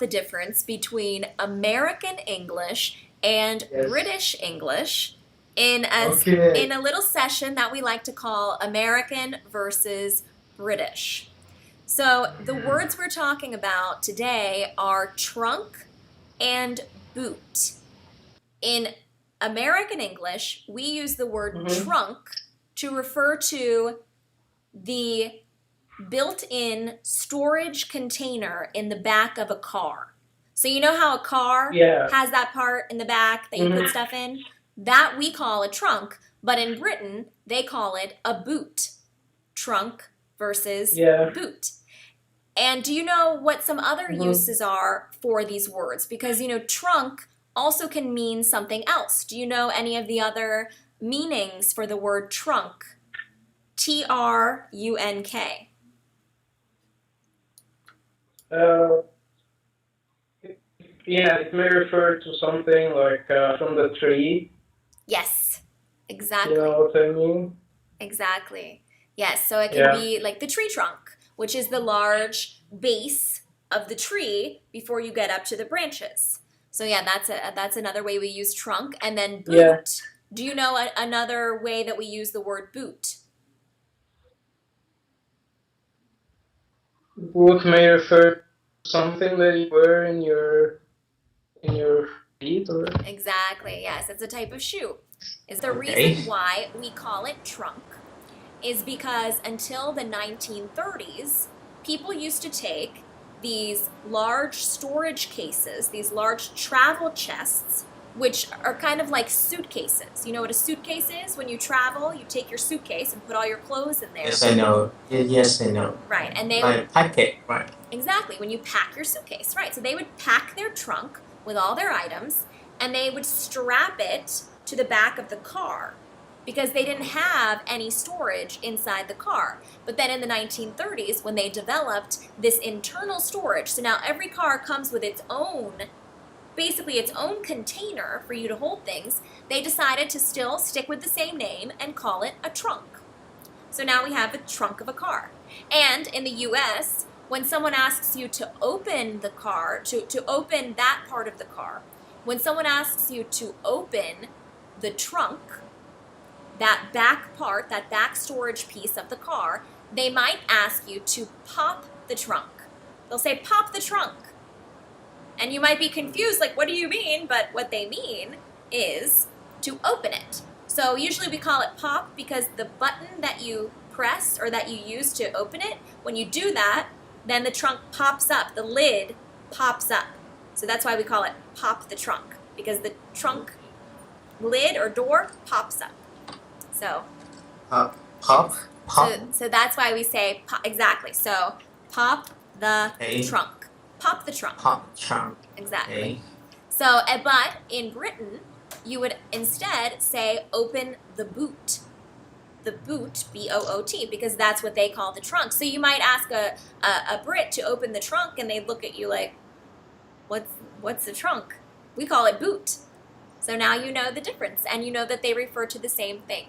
the difference between American English and British English in a little session that we like to call American versus British. So the words we're talking about today are trunk and boot. In American English, we use the word trunk to refer to the built-in storage container in the back of a car. So you know how a car has that part in the back that you put stuff in? That we call a trunk, but in Britain, they call it a boot. Trunk versus boot. And do you know what some other uses are for these words? Because, trunk also can mean something else. Do you know any of the other meanings for the word trunk? Trunk. It may refer to something like from the tree. Yes, exactly. You know what I mean? Exactly. Yes, so it can be like the tree trunk, which is the large base of the tree before you get up to the branches. So that's another way we use trunk. And then boot. Yeah. Do you know another way that we use the word boot? Boot may refer to something that you wear in your feet, or Exactly. Yes, it's a type of shoe. Is the reason why we call it trunk is because until the 1930s, people used to take these large storage cases, these large travel chests, which are kind of like suitcases. You know what a suitcase is? When you travel, you take your suitcase and put all your clothes in there. Yes, I know. Yes, I know. Right, and they Like packet, right? Exactly, when you pack your suitcase, right. So they would pack their trunk with all their items, and they would strap it to the back of the car because they didn't have any storage inside the car. But then in the 1930s, when they developed this internal storage, so now every car comes with its own container for you to hold things, they decided to still stick with the same name and call it a trunk. So now we have the trunk of a car. And in the US, when someone asks you to open the car, to open that part of the car, when someone asks you to open the trunk, that back part, that back storage piece of the car, they might ask you to pop the trunk. They'll say, pop the trunk. And you might be confused, like, what do you mean? But what they mean is to open it. So usually we call it pop because the button that you press or that you use to open it, when you do that, then the trunk pops up, the lid pops up. So that's why we call it pop the trunk, because the trunk lid or door pops up. So pop. So that's why we say pop, exactly. So pop the trunk. Pop the trunk. Pop trunk. Exactly. Okay. So, but in Britain, you would instead say open the boot. The boot, B-O-O-T, because that's what they call the trunk. So you might ask a Brit to open the trunk, and they'd look at you like, what's the trunk? We call it boot. So now you know the difference, and you know that they refer to the same thing.